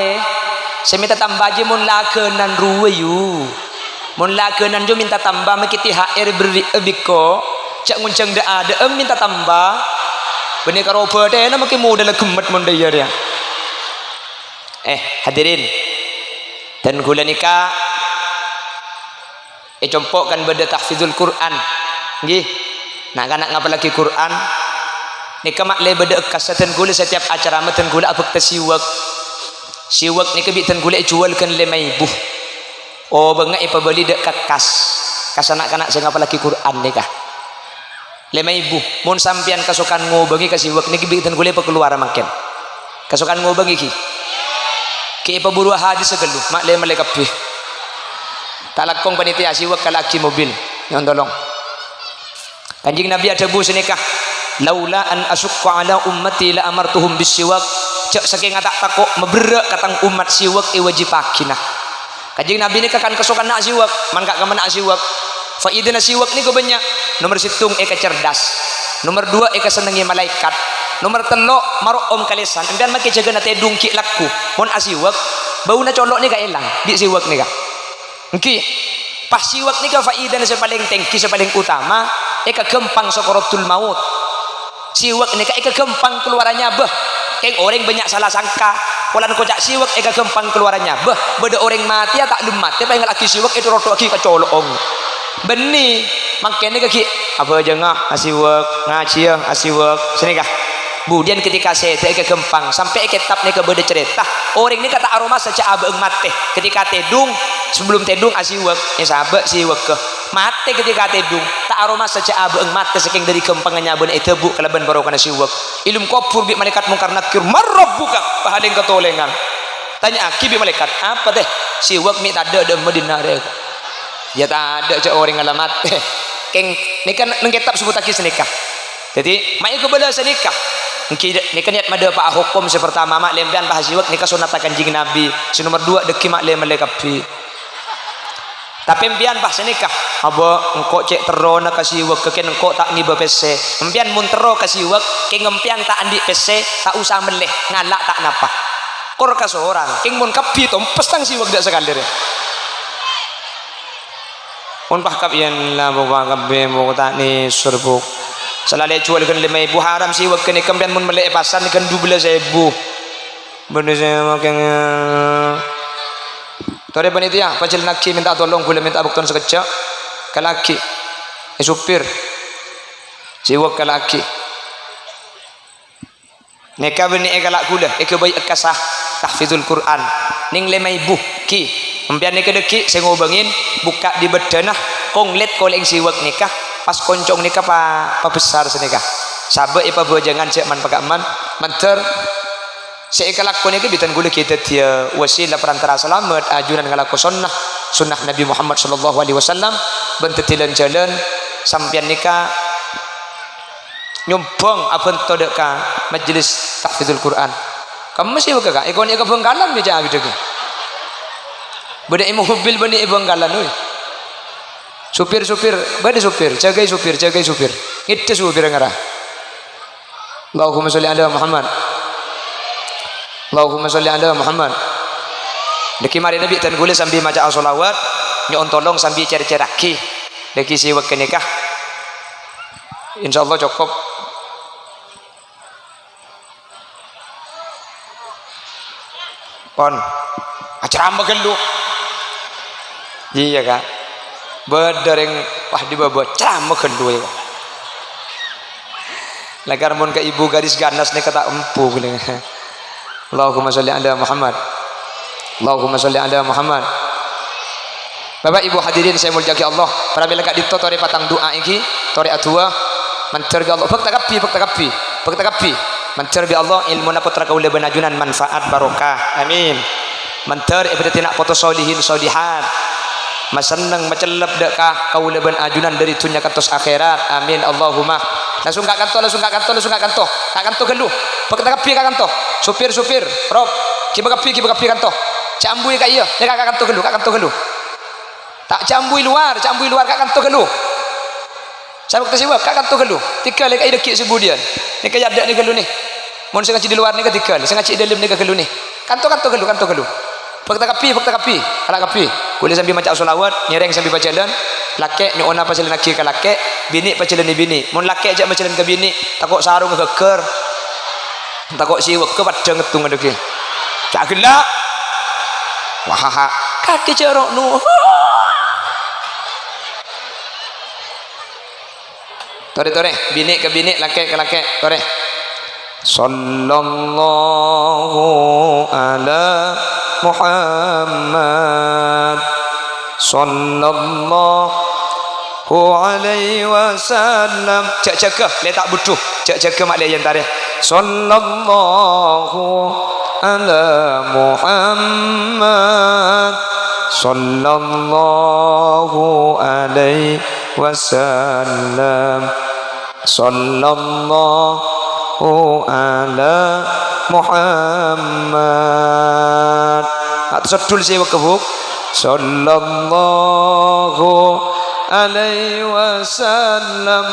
saya minta tambah aja mun lakenan ruwe yu mun lakenan jo minta tambah makiti HR beri biko cak nguncang da ada minta tambah benih karo bade na makin muda lah gemet mun daya dia hadirin dan gula nikah compokkan beda tahfizul Quran nggih nak kanak ngapa lagi Quran nikah mak le beda kasatan gula setiap acara matan gula abek siwak nikah bitan gula jualkan 5.000 oh bengak ipa beli dek kas anak-anak saya ngapa lagi Quran nikah 5.000 mun sampian kasukan ngobengi kasih wak niki bikin gule keluar makin kasukan ngobengi ki peburu hadis segelu mak le malekapi talakong panitia siwak kalaki mobil yang tolong kanjing Nabi ada bu senikah laula an asukka ala ummati la amartuhum bisiwak cak saking tak takok meberak katang umat siwak iwajibakina kanjing Nabi ni kan kasukan nak siwak man gak kemen nak siwak faidana siwak ni ko banyak nomor situng eka cerdas nomor 2 eka senengi malaikat nomor 3 marom kalisan dan make jaga na tedung ki laku mon asiwak bau na colok ni ka ilang di siwak ni ka engki pas siwak ni ka faidana sa paling tengki sa paling utama eka gempang sakaratul maut siwak ni ka eka gempang keluarannya beh keng orang banyak salah sangka walan kocak siwak eka gempang keluarannya beh beda orang mati tak lum mati pa lagi siwak itu rotok ki ka colok benih makanya kaki apa aja ngah asiwak ngaji ya asiwak sini kah kemudian ketika saya ke gempang sampai kitab ni ke beda cerita orang ini kata aroma saja abeng mate ketika tedung sebelum tedung asiwak sahabat siwak ke mate ketika tedung tak aroma saja abeng mate saking dari gempangnya ben itu bu kelaban baru kana siwak ilmu kopur bi malaikat mungkar nakir marabbuka pahaling ketolengan tanya aki bi malaikat apa teh siwak mi tak ada Madinah deh ya tak ada cak orang alamat keng ni kan nengketab sebut lagi senikah jadi mak ke bela senikah ni kan niat mada pak hukum sepertama mak lempian pak siwak nikah sunat kanjing Nabi nomor 2 deki mak lem melekapi tapi empian pak senikah aba engkau cek terona kasih wak keken engkau tak ngiba pc empian mun tero kasih wak keng empian tak andi pc tak usah meleh ngalak tak napa kor ka seorang keng mun kapi tom pestang siwak dak sekali Unpah kapian la bawa kabe mo tak ni surbuk. Salale jual kan 5.000 haram sih wak kene kampian mun melek pasar ni kan 12.000. Bener saya makanya. Tore panitia, pacil nakki minta tolong gula minta bukton sekejap. Kalaki. Supir. Siwak kalaki. Neka beni egalak gula, eke bayi ekasah tahfizul Quran. Ning 5.000 ki. Ambian neka deki saya ngobengin buka di bedenah konglet koleng siwak nikah pas koncong nikah pa besar senikah. Sabe ipa bojangan cek man pagaman manter seekalak ko niki bitan gula kita dia wasilah perantara selamat ajunan ngalaku sunnah Nabi Muhammad sallallahu alaihi wasallam bentetilan jalan sampian nikah nyumbang apa todek ka majelis tahfizul Quran. Kamu mesti buka ikon ika Bengkalan ni jangan gitu. Beda mobil bani Bengkalan oi. Supir bade supir, jagai supir. Itu supir ngara. Allahumma sholli ala Muhammad. Allahumma sholli ala Muhammad. Deki mari Nabi tan gule sambil maca sholawat, nyon tolong sambil cer-ceraki. Deki siwak nikah. Insyaallah cukup. Pon acara magelu. Iya kak. Bedereng wah di bawah ceramah magelu ya. Lagar mun ke ibu garis ganas nih kata empu gini. Allahumma sholli ala Muhammad. Allahumma sholli ala Muhammad. Bapak ibu hadirin saya mulyaki Allah. Para bila kak dipto tori patang doa iki, tori atua mancer bi Allah. Fakta kapi. Mancer bi Allah ilmu na putra kaula benajunan manfaat barokah. Amin. Mancer ibadah tina foto solihin solihat. Maseneng macelep dekah kaula benajunan dari dunia kantos akhirat. Amin Allahumma. Langsung kak kanto. Kak kanto gelu. Fakta kapi kak kanto. Supir. Rob. Kiba kapi kanto. Cambui kak iya. Nek kak kanto gelu. Tak cambui luar kak kanto gelu. Sabuk tasiwak kak kanto gelu. Tikal kak ida kik sebudian. Nek yadak ni gelu ni. Mun sing ngaji di luar ni ka tikal, sing ngaji dalam ni ka gelu ni. Kanto gelu. Fakta kapi. Kala kapi. Boleh sambil maca selawat, nyereng sambil baca jalan. Laki ni ona pacalan laki ka laki, bini pacalan ni bini. Mun laki aja pacalan ka bini, takok sarung geger. Takok siwak ke padang ngetung adeke. Cak gelak. Wah, kaki cerok nu. Tore, bini ke bini, laki ke laki, tore. Sallallahu ala Muhammad. Sallallahu alaihi wasallam. Cak jaga, letak butuh. Cak jaga mak layan tarikh. Sallallahu ala Muhammad. Sallallahu alaihi wasallam. Sallallahu ala Muhammad. Atau sedul sih wakabuk. Sallallahu alaihi wasallam.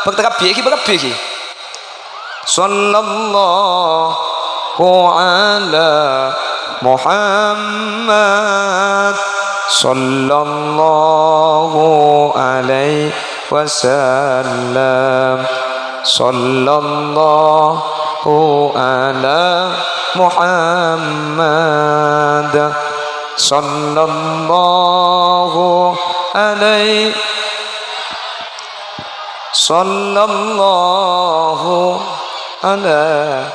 Bakta kapi iki. Sallallahu ala Muhammad. Sallallahu alaihi wasallam. Sallallahu ala Muhammad. Sallallahu alaihi. Sallallahu ala.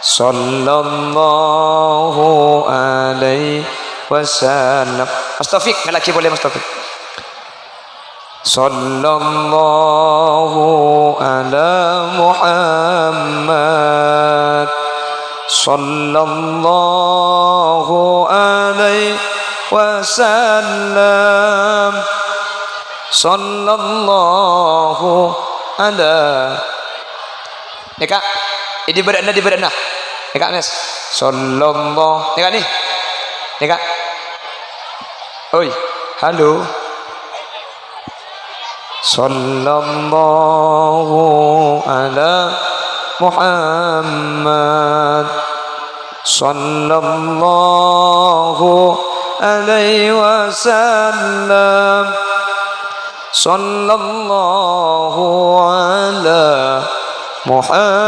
Sallallahu alaihi wasallam. Mas Taufik, lagi boleh Mas Taufik. Sallallahu ala Muhammad. Sallallahu alaihi wasallam. Sallallahu ala. Nika, ini berenah. Nika Nes. Sallallahu. Nika nih. Nika. Oi, halo. Sallallahu ala Muhammad. Sallallahu عليه وسلم صلى الله على محمد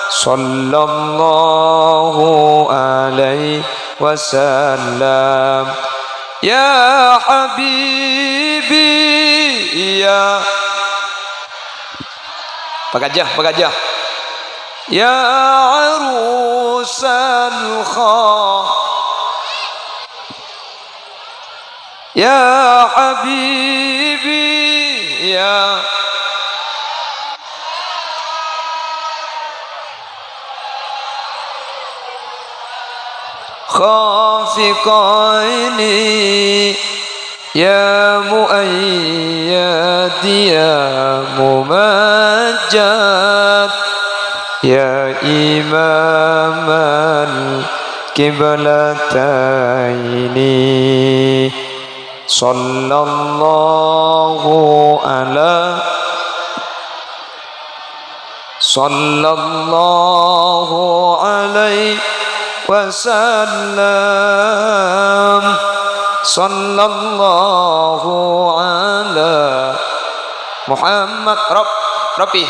صلى الله عليه وسلم يا حبيبي يا Pagajah ya arusal kha ya habibi ya khafiqaini ya muayyad ya mumajjad ya imamal kiblataini sallallahu alaihi wasallam sallallahu ala Muhammad Rabbi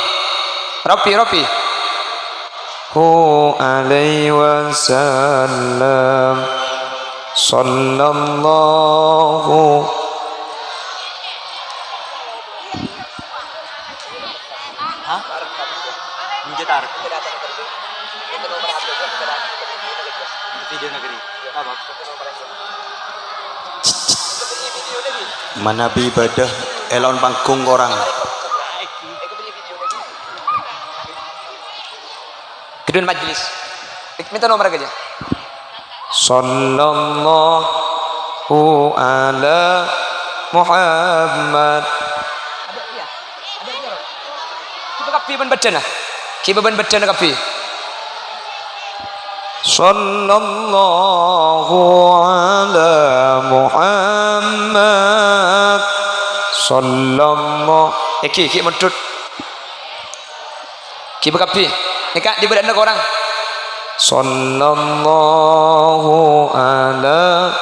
hu alaihi wasallam sallallahu mana ibadah elon panggung orang kedun majlis minta nomor aja sallallahu ala Muhammad kita kapi ban badan kapi sallallahu ala Muhammad sallallahu ki mentut ki bakapi eka di badan orang sallallahu ala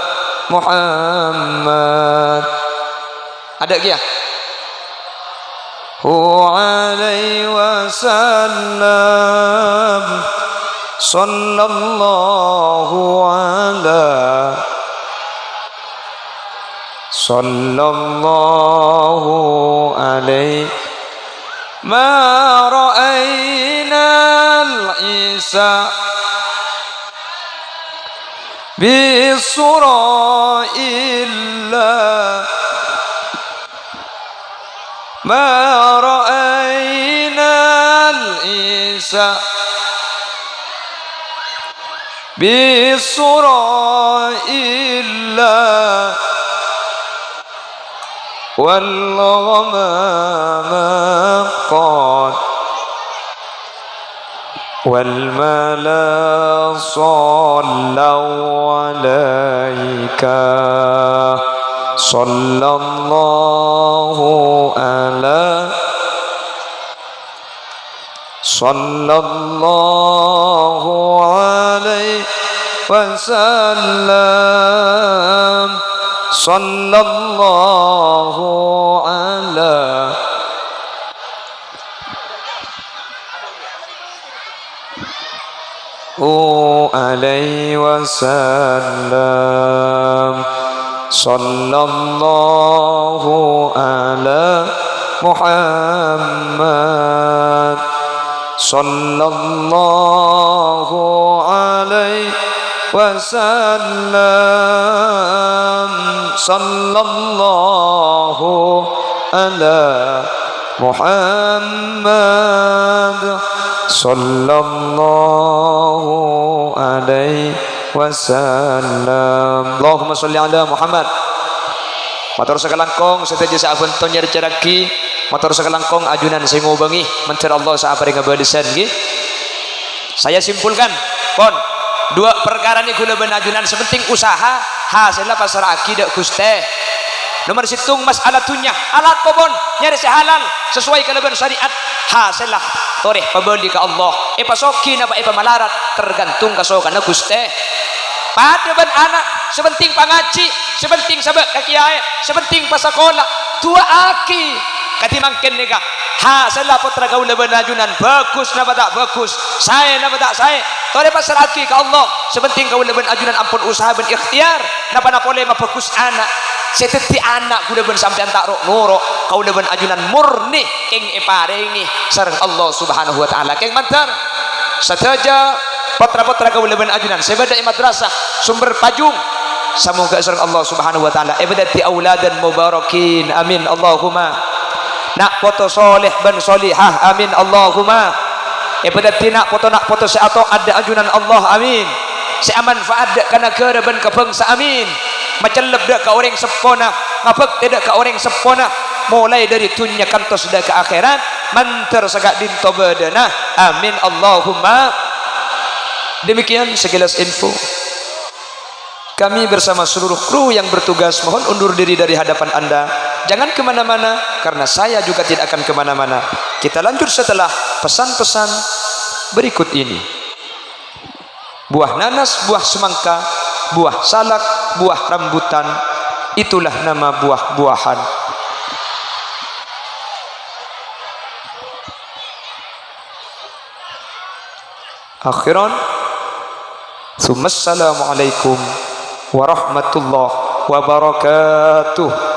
Muhammad ada ki ya hu alaihi wasallam sallallahu alaihi ma ra'ayna al-isa bisura illa ma ra'ayna al-isa bisura illa والغمام قد والملا صلوا عليك صلى الله على صلى الله عليه وسلم صلى الله على عليه وسلم صلى الله على محمد صلى الله عليه وسلم صلى الله على محمد صلى الله عليه wasallam. Allahumma sholli ala Muhammad. Matur sakalangkong setuju saabun ton nyari ceraki. Matur sakalangkong ajunan sing ngobengi mencer Allah saabari ngabalisan nggih. Saya simpulkan, pon dua perkara ini kula ben ajunan sepenting usaha hasilnya pasar akidah Gusti. Nomor situng masalahnya alat pobon nyari halal sesuai kalaban syariat hasillah toreh pabeli ke Allah pasokin apa malarat tergantung kasokan Gusti. pada ben anak sebenting pangaji sebenting sabak kakiai sebenting pasakola tua aki katimangken nika ha salah putra gaul ben ajunan bagus napa tak bagus saya napa tak saya tore pasrahki ke Allah sebenting gaul ben ajunan ampun usaha ben ikhtiar napa boleh mabagus anak seteti anak kuda ben sampean tak rok nurok kaula ben ajunan murni ing iparingi sareng Allah Subhanahu wa taala keng mantar sateja putra-putra kaula ben ajunan sebada madrasah sumber pajung semoga sareng Allah Subhanahu wa taala ibadati auladan mubarakin amin Allahumma nak foto soleh ben solihah amin Allahumma ibadati nak foto seato ada ajunan Allah amin seamanfaat dak kana negara ben kabangsa amin macam lebih ke orang sepona ngapek tidak ke orang sepona mulai dari dunia kantos sudah ke akhirat mantar sagak dinto bedana amin Allahumma. Demikian sekilas info kami bersama seluruh kru yang bertugas mohon undur diri dari hadapan anda jangan kemana-mana karena saya juga tidak akan kemana-mana. Kita lanjut setelah pesan-pesan berikut ini. Buah nanas, buah semangka, buah salak, buah rambutan, itulah nama buah-buahan. Akhiran, Assalamualaikum warahmatullahi wabarakatuh.